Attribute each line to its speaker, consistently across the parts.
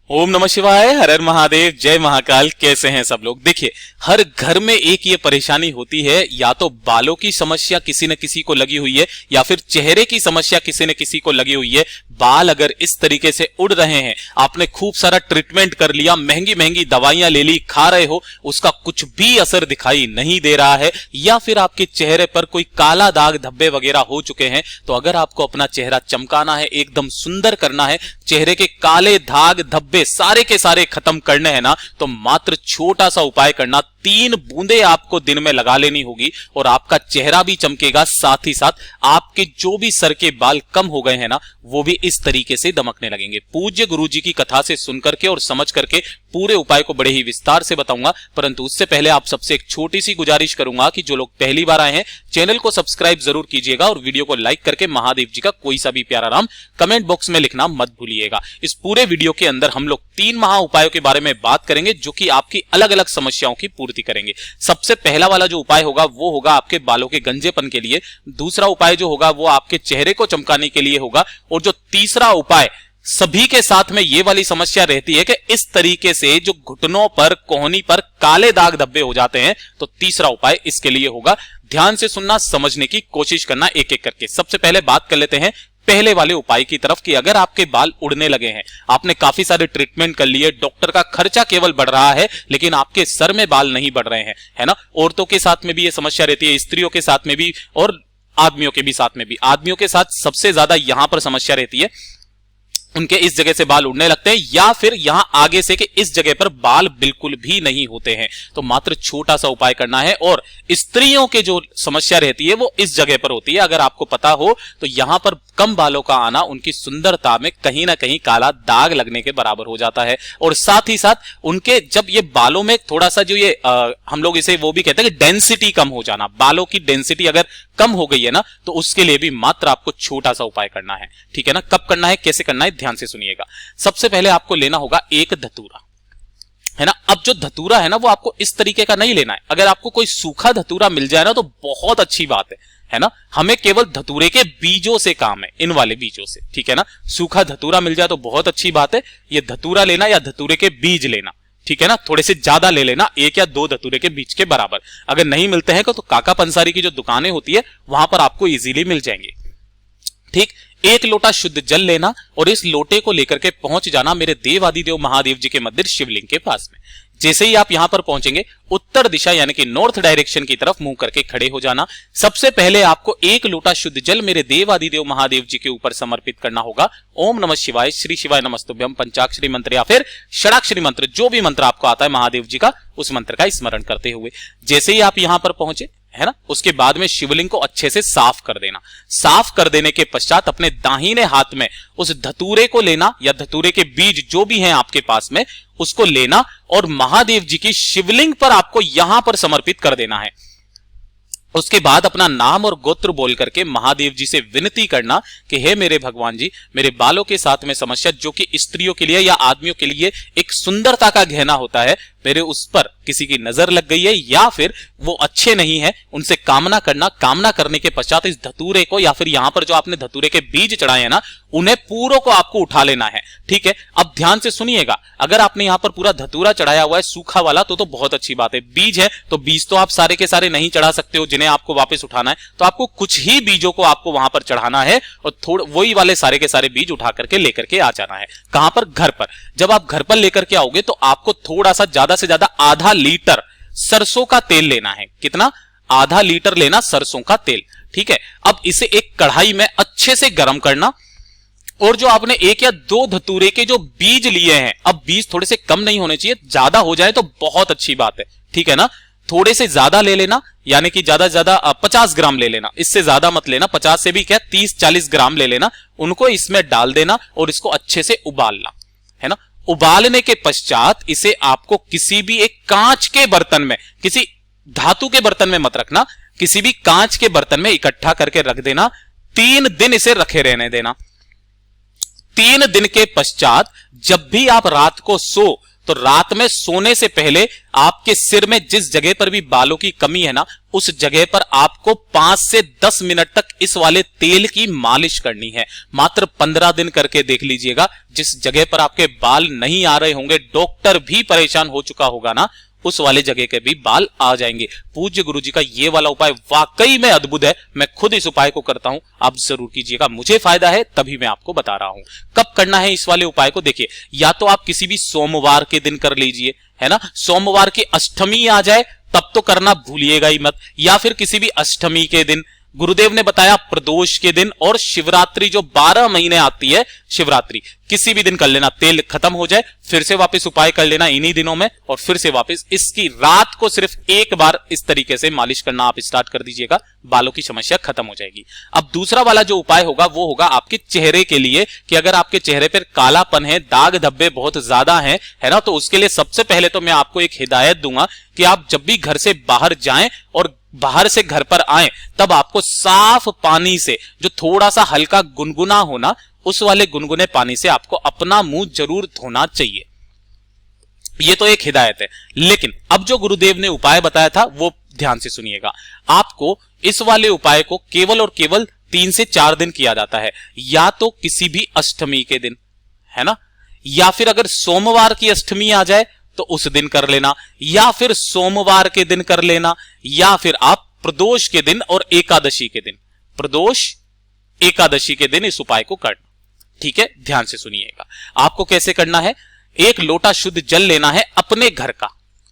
Speaker 1: ओम नमः शिवाय, हर हर महादेव, जय महाकाल। कैसे हैं सब लोग? देखिए, हर घर में एक ये परेशानी होती है, या तो बालों की समस्या किसी न किसी को लगी हुई है या फिर चेहरे की समस्या किसी न किसी को लगी हुई है। बाल अगर इस तरीके से उड़ रहे हैं, आपने खूब सारा ट्रीटमेंट कर लिया, महंगी महंगी दवाइयां ले ली, खा रहे हो, उसका कुछ भी असर दिखाई नहीं दे रहा है, या फिर आपके चेहरे पर कोई काला दाग धब्बे वगैरह हो चुके हैं, तो अगर आपको अपना चेहरा चमकाना है, एकदम सुंदर करना है, चेहरे के काले दाग धब्बे सारे के सारे खत्म करने हैं ना, तो मात्र छोटा सा उपाय करना। 3 बूंदे आपको दिन में लगा लेनी होगी और आपका चेहरा भी चमकेगा, साथ ही साथ आपके जो भी सर के बाल कम हो गए हैं ना, वो भी इस तरीके से दमकने लगेंगे। पूज्य गुरु जी की कथा से सुन करके और समझ करके पूरे उपाय को बड़े ही विस्तार से बताऊंगा, परंतु उससे पहले आप सबसे एक छोटी सी गुजारिश करूंगा कि जो लोग पहली बार आए हैं, चैनल को सब्सक्राइब जरूर कीजिएगा और वीडियो को लाइक करके महादेव जी का कोई सा भी प्यारा नाम कमेंट बॉक्स में लिखना मत भूलिएगा। इस पूरे वीडियो के अंदर हम लोग 3 महा उपायों के बारे में बात करेंगे, जो कि आपकी अलग अलग समस्याओं की पूर्ति करेंगे। सबसे पहला वाला जो उपाय होगा वो होगा आपके बालों के गंजेपन के लिए, दूसरा उपाय जो होगा वो आपके चेहरे को चमकाने के लिए होगा, और जो तीसरा उपाय सभी के साथ में ये वाली समस्या रहती है कि इस तरीके से जो घुटनों पर, कोहनी पर काले दाग धब्बे हो जाते हैं, तो तीसरा उपाय इसके लिए होगा। ध्यान से सुनना, समझने की कोशिश करना एक एक करके। सबसे पहले बात कर लेते हैं पहले वाले उपाय की तरफ कि अगर आपके बाल उड़ने लगे हैं, आपने काफी सारे ट्रीटमेंट कर लिए, डॉक्टर का खर्चा केवल बढ़ रहा है, लेकिन आपके सर में बाल नहीं बढ़ रहे हैं, है ना। औरतों के साथ में भी ये समस्या रहती है, स्त्रियों के साथ में भी और आदमियों के भी साथ में भी। आदमियों के साथ सबसे ज्यादा यहां पर समस्या रहती है, उनके इस जगह से बाल उड़ने लगते हैं, या फिर यहां आगे से कि इस जगह पर बाल बिल्कुल भी नहीं होते हैं। तो मात्र छोटा सा उपाय करना है। और स्त्रियों के जो समस्या रहती है वो इस जगह पर होती है, अगर आपको पता हो तो यहां पर कम बालों का आना उनकी सुंदरता में कहीं ना कहीं काला दाग लगने के बराबर हो जाता है। और साथ ही साथ उनके जब ये बालों में थोड़ा सा जो ये हम लोग इसे वो भी कहते हैं कि डेंसिटी कम हो जाना, बालों की डेंसिटी अगर कम हो गई है ना, तो उसके लिए भी मात्र आपको छोटा सा उपाय करना है। ठीक है ना। कब करना है, कैसे करना है, ध्यान से सुनिएगा। सबसे पहले आपको लेना होगा एक धतूरा, है ना। अब जो धतूरा है ना, वो आपको इस तरीके का नहीं लेना है। अगर आपको कोई सूखा धतूरा मिल जाए ना, तो बहुत अच्छी बात है ना। हमें केवल धतूरे के बीजों से काम है, इन वाले बीजों से, ठीक है ना। सूखा धतूरा मिल जाए तो बहुत अच्छी बात है। ये धतूरा लेना या धतूरे के बीज लेना, ठीक है ना। थोड़े से ज्यादा ले लेना, 1 या 2 धतूरे के बीज के बराबर। अगर नहीं मिलते हैं तो काका पंसारी की जो दुकानें होती है वहां पर आपको इजीली मिल जाएंगे। ठीक, 1 लोटा शुद्ध जल लेना और इस लोटे को लेकर के पहुंच जाना मेरे देवादिदेव महादेव जी के मंदिर शिवलिंग के पास में। जैसे ही आप यहां पर पहुंचेंगे, उत्तर दिशा यानी कि नॉर्थ डायरेक्शन की तरफ मुंह करके खड़े हो जाना। सबसे पहले आपको 1 लोटा शुद्ध जल मेरे देवादिदेव महादेव जी के ऊपर समर्पित करना होगा। ओम नमः शिवाय, श्री शिवाय नमस्तुभ्यम, पंचाक्षरी मंत्र या फिर षडाक्षरी मंत्र, जो भी मंत्र आपको आता है महादेव जी का, उस मंत्र का स्मरण करते हुए जैसे ही आप यहां पर पहुंचे, है ना, उसके बाद में शिवलिंग को अच्छे से साफ कर देना। साफ कर देने के पश्चात अपने दाहिने हाथ में उस धतूरे को लेना, या धतूरे के बीज जो भी हैं आपके पास में, उसको लेना और महादेव जी की शिवलिंग पर आपको यहां पर समर्पित कर देना है। उसके बाद अपना नाम और गोत्र बोल करके महादेव जी से विनती करना कि हे मेरे भगवान जी, मेरे बालों के साथ में समस्या, जो कि स्त्रियों के लिए या आदमियों के लिए एक सुंदरता का गहना होता है, मेरे उस पर किसी की नजर लग गई है या फिर वो अच्छे नहीं है, उनसे कामना करना। कामना करने के पश्चात इस धतूरे को या फिर यहां पर जो आपने धतूरे के बीज चढ़ाए हैं ना, उन्हें पूरों को आपको उठा लेना है। ठीक है। अब ध्यान से सुनिएगा, अगर आपने यहां पर पूरा धतूरा चढ़ाया हुआ है सूखा वाला, तो बहुत अच्छी बात है। बीज है तो बीज तो आप सारे के सारे नहीं चढ़ा सकते हो, जिन्हें आपको वापस उठाना है, तो आपको कुछ ही बीजों को आपको वहां पर चढ़ाना है और थोड़े वही वाले सारे के सारे बीज उठा करके लेकर के आ जाना है। कहां पर? घर पर। जब आप घर पर लेकर के आओगे तो आपको थोड़ा सा ज्यादा से ज्यादा आधा लीटर सरसों का तेल लेना है। कितना? आधा लीटर लेना सरसों का तेल। ठीक है। अब इसे एक कढ़ाई में अच्छे से गर्म करना, और जो आपने 1 या 2 धतूरे के जो बीज लिए हैं, अब बीज थोड़े से कम नहीं होने चाहिए, ज्यादा हो जाए तो बहुत अच्छी बात है, ठीक है ना। थोड़े से ज्यादा ले लेना, यानी कि ज्यादा ज्यादा 50 ग्राम ले लेना, इससे ज्यादा मत लेना। 50 से भी क्या, 30-40 ग्राम ले लेना। उनको इसमें डाल देना और इसको अच्छे से उबालना, है ना। उबालने के पश्चात इसे आपको किसी भी एक कांच के बर्तन में, किसी धातु के बर्तन में मत रखना, किसी भी कांच के बर्तन में इकट्ठा करके रख देना। 3 दिन इसे रखे रहने देना। 3 दिन के पश्चात जब भी आप रात को सो, तो रात में सोने से पहले आपके सिर में जिस जगह पर भी बालों की कमी है ना, उस जगह पर आपको 5 से 10 मिनट तक इस वाले तेल की मालिश करनी है। मात्र 15 दिन करके देख लीजिएगा। जिस जगह पर आपके बाल नहीं आ रहे होंगे, डॉक्टर भी परेशान हो चुका होगा ना, उस वाले जगह के भी बाल आ जाएंगे। पूज्य गुरुजी का ये वाला उपाय वाकई में अद्भुत है। मैं खुद इस उपाय को करता हूं, आप जरूर कीजिएगा। मुझे फायदा है तभी मैं आपको बता रहा हूं। कब करना है इस वाले उपाय को? देखिए, या तो आप किसी भी सोमवार के दिन कर लीजिए, है ना। सोमवार की अष्टमी आ जाए तब तो करना भूलिएगा ही मत, या फिर किसी भी अष्टमी के दिन। गुरुदेव ने बताया प्रदोष के दिन, और शिवरात्रि जो 12 महीने आती है, शिवरात्रि किसी भी दिन कर लेना। तेल खत्म हो जाए फिर से वापस उपाय कर लेना इन्हीं दिनों में, और फिर से वापस इसकी रात को सिर्फ एक बार इस तरीके से मालिश करना आप स्टार्ट कर दीजिएगा, बालों की समस्या खत्म हो जाएगी। अब दूसरा वाला जो उपाय होगा वो होगा आपके चेहरे के लिए, कि अगर आपके चेहरे पर कालापन है, दाग धब्बे बहुत ज्यादा है ना, तो उसके लिए सबसे पहले तो मैं आपको एक हिदायत दूंगा कि आप जब भी घर से बाहर जाएं और बाहर से घर पर आए, तब आपको साफ पानी से, जो थोड़ा सा हल्का गुनगुना होना, उस वाले गुनगुने पानी से आपको अपना मुंह जरूर धोना चाहिए। ये तो एक हिदायत है। लेकिन अब जो गुरुदेव ने उपाय बताया था वो ध्यान से सुनिएगा। आपको इस वाले उपाय को केवल और केवल 3 से 4 दिन किया जाता है, या तो किसी भी अष्टमी के दिन, है ना, या फिर अगर सोमवार की अष्टमी आ जाए तो उस दिन कर लेना, या फिर सोमवार के दिन कर लेना, या फिर आप प्रदोष के दिन और एकादशी के दिन, प्रदोष एकादशी के दिन इस उपाय को करना। ठीक है, ध्यान से सुनिएगा। आपको कैसे करना है? 1 लोटा शुद्ध जल लेना है अपने घर का,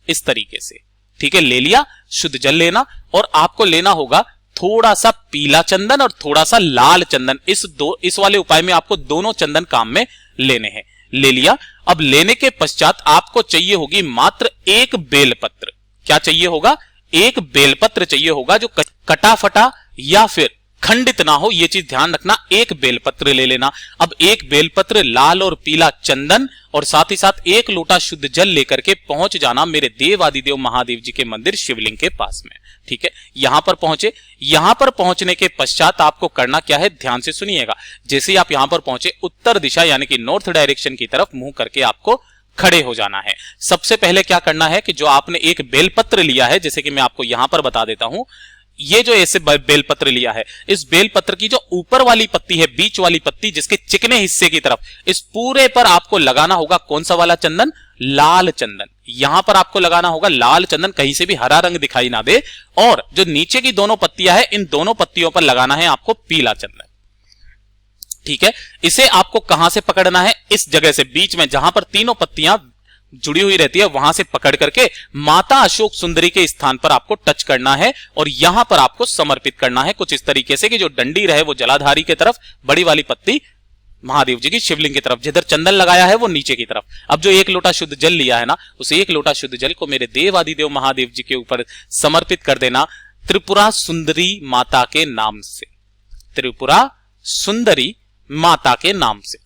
Speaker 1: इस तरीके से। ठीक है, ले लिया, शुद्ध जल लेना, और आपको लेना होगा थोड़ा सा पीला चंदन और थोड़ा सा लाल चंदन। इस वाले उपाय में आपको दोनों चंदन काम में लेने हैं। ले लिया। अब लेने के पश्चात आपको चाहिए होगी मात्र 1 बेलपत्र। क्या चाहिए होगा? 1 बेलपत्र चाहिए होगा, जो कटा फटा या फिर खंडित ना हो, यह चीज ध्यान रखना। 1 बेलपत्र ले लेना। अब 1 बेलपत्र, लाल और पीला चंदन, और साथ ही साथ 1 लोटा शुद्ध जल लेकर के पहुंच जाना मेरे देवादिदेव महादेव जी के मंदिर शिवलिंग के पास में। ठीक है, यहां पर पहुंचे। यहां पर पहुंचने के पश्चात आपको करना क्या है, ध्यान से सुनिएगा। जैसे ही आप यहां पर पहुंचे, उत्तर दिशा यानी कि नॉर्थ डायरेक्शन की तरफ मुंह करके आपको खड़े हो जाना है। सबसे पहले क्या करना है कि जो आपने 1 बेलपत्र लिया है, जैसे कि मैं आपको यहां पर बता देता हूं, ये जो ऐसे बेलपत्र लिया है, इस बेलपत्र की जो ऊपर वाली पत्ती है, बीच वाली पत्ती जिसके चिकने हिस्से की तरफ, इस पूरे पर आपको लगाना होगा कौन सा वाला चंदन? लाल चंदन। यहां पर आपको लगाना होगा लाल चंदन, कहीं से भी हरा रंग दिखाई ना दे। और जो नीचे की दोनों पत्तियां हैं, इन दोनों पत्तियों पर लगाना है आपको पीला चंदन। ठीक है, इसे आपको कहां से पकड़ना है? इस जगह से, बीच में जहां पर तीनों पत्तियां जुड़ी हुई रहती है, वहां से पकड़ करके माता अशोक सुंदरी के स्थान पर आपको टच करना है, और यहां पर आपको समर्पित करना है कुछ इस तरीके से कि जो डंडी रहे वो जलाधारी की तरफ, बड़ी वाली पत्ती महादेव जी की शिवलिंग की तरफ, जिधर चंदन लगाया है वो नीचे की तरफ। अब जो 1 लोटा शुद्ध जल लिया है ना, उस 1 लोटा शुद्ध जल को मेरे देवादिदेव महादेव जी के ऊपर समर्पित कर देना, त्रिपुरा सुंदरी माता के नाम से। त्रिपुरा सुंदरी माता के नाम से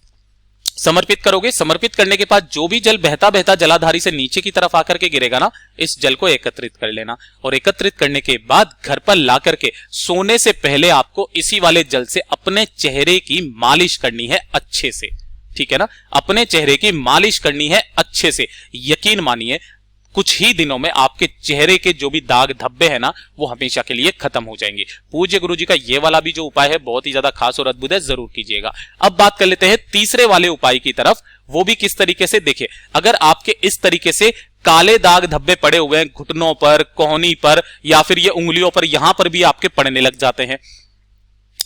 Speaker 1: समर्पित करोगे। समर्पित करने के बाद जो भी जल बहता बहता जलाधारी से नीचे की तरफ आकर के गिरेगा ना, इस जल को एकत्रित कर लेना, और एकत्रित करने के बाद घर पर ला करके सोने से पहले आपको इसी वाले जल से अपने चेहरे की मालिश करनी है अच्छे से। ठीक है ना, अपने चेहरे की मालिश करनी है अच्छे से। यकीन मानिए कुछ ही दिनों में आपके चेहरे के जो भी दाग धब्बे हैं ना, वो हमेशा के लिए खत्म हो जाएंगे। पूज्य गुरुजी का ये वाला भी जो उपाय है बहुत ही ज्यादा खास और अद्भुत है, जरूर कीजिएगा। अब बात कर लेते हैं तीसरे वाले उपाय की तरफ। वो भी किस तरीके से? देखिए, अगर आपके इस तरीके से काले दाग धब्बे पड़े हुए हैं घुटनों पर, कोहनी पर, या फिर ये उंगलियों पर, यहां पर भी आपके पड़ने लग जाते हैं,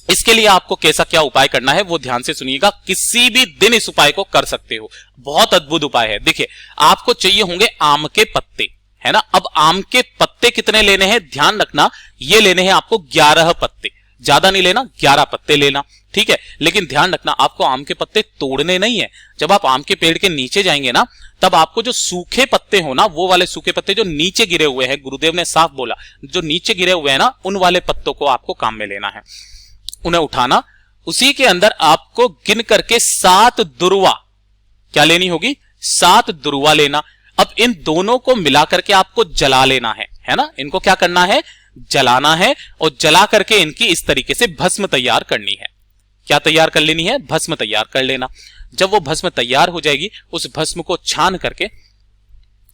Speaker 1: इसके लिए आपको कैसा क्या उपाय करना है वो ध्यान से सुनिएगा। किसी भी दिन इस उपाय को कर सकते हो, बहुत अद्भुत उपाय है। देखिए, आपको चाहिए होंगे आम के पत्ते, है ना। अब आम के पत्ते कितने लेने हैं, ध्यान रखना, ये लेने हैं आपको 11 पत्ते। ज्यादा नहीं लेना, 11 पत्ते लेना। ठीक है, लेकिन ध्यान रखना आपको आम के पत्ते तोड़ने नहीं है। जब आप आम के पेड़ के नीचे जाएंगे ना, तब आपको जो सूखे पत्ते हो ना, वो वाले सूखे पत्ते जो नीचे गिरे हुए हैं, गुरुदेव ने साफ बोला, जो नीचे गिरे हुए हैं ना, उन वाले पत्तों को आपको काम में लेना है, उन्हें उठाना। उसी के अंदर आपको गिन करके 7 दुर्वा क्या लेनी होगी, 7 दुर्वा लेना। अब इन दोनों को मिला करके आपको जला लेना है ना। इनको क्या करना है, जलाना है, और जला करके इनकी इस तरीके से भस्म तैयार करनी है। क्या तैयार कर लेनी है, भस्म तैयार कर लेना। जब वो भस्म तैयार हो जाएगी, उस भस्म को छान करके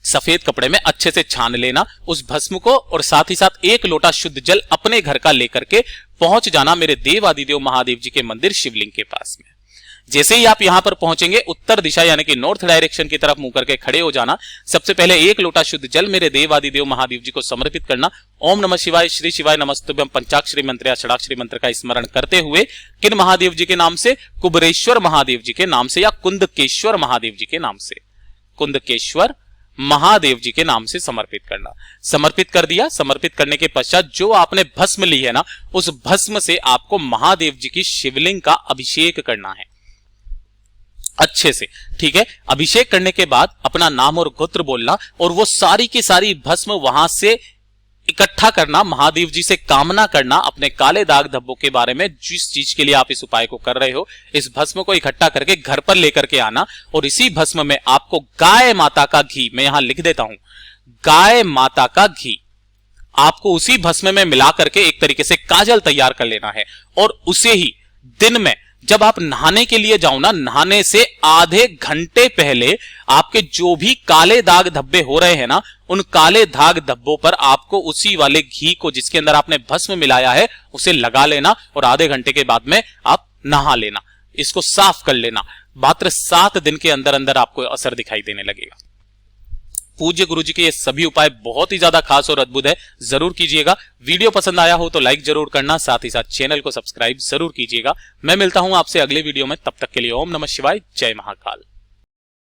Speaker 1: सफेद कपड़े में अच्छे से छान लेना उस भस्म को, और साथ ही साथ 1 लोटा शुद्ध जल अपने घर का लेकर के पहुंच जाना मेरे देवादिदेव महादेव जी के मंदिर शिवलिंग के पास में। जैसे ही आप यहां पर पहुंचेंगे, उत्तर दिशा यानी कि नॉर्थ डायरेक्शन की तरफ मुंह करके खड़े हो जाना। सबसे पहले 1 लोटा शुद्ध जल मेरे देवादिदेव महादेव जी को समर्पित करना। ओम नमः शिवाय, श्री शिवाय नमस्तुभ्यम पंचाक्षरी मंत्र या षडाक्षरी मंत्र का स्मरण करते हुए किन महादेव जी के नाम से? कुबरेश्वर महादेव जी के नाम से या कुंदकेश्वर महादेव जी के नाम से, कुंदकेश्वर महादेव जी के नाम से समर्पित करना। समर्पित कर दिया। समर्पित करने के पश्चात जो आपने भस्म ली है ना, उस भस्म से आपको महादेव जी की शिवलिंग का अभिषेक करना है अच्छे से, ठीक है। अभिषेक करने के बाद अपना नाम और गोत्र बोलना और वो सारी की सारी भस्म वहां से इकट्ठा करना, महादेव जी से कामना करना अपने काले दाग धब्बों के बारे में, जिस चीज के लिए आप इस उपाय को कर रहे हो, इस भस्म को इकट्ठा करके घर पर लेकर के आना। और इसी भस्म में आपको गाय माता का घी, मैं यहां लिख देता हूं, गाय माता का घी आपको उसी भस्म में मिला करके एक तरीके से काजल तैयार कर लेना है। और उसे ही दिन में जब आप नहाने के लिए जाओ ना, नहाने से आधे घंटे पहले आपके जो भी काले दाग धब्बे हो रहे हैं ना, उन काले दाग धब्बों पर आपको उसी वाले घी को जिसके अंदर आपने भस्म मिलाया है उसे लगा लेना और आधे घंटे के बाद में आप नहा लेना, इसको साफ कर लेना। मात्र 7 दिन के अंदर अंदर आपको असर दिखाई देने लगेगा। पूज्य गुरु जी के ये सभी उपाय बहुत ही ज्यादा खास और अद्भुत है, जरूर कीजिएगा। वीडियो पसंद आया हो तो लाइक जरूर करना, साथ ही साथ चैनल को सब्सक्राइब जरूर कीजिएगा। मैं मिलता हूं आपसे अगले वीडियो में, तब तक के लिए ओम नमः शिवाय, जय महाकाल।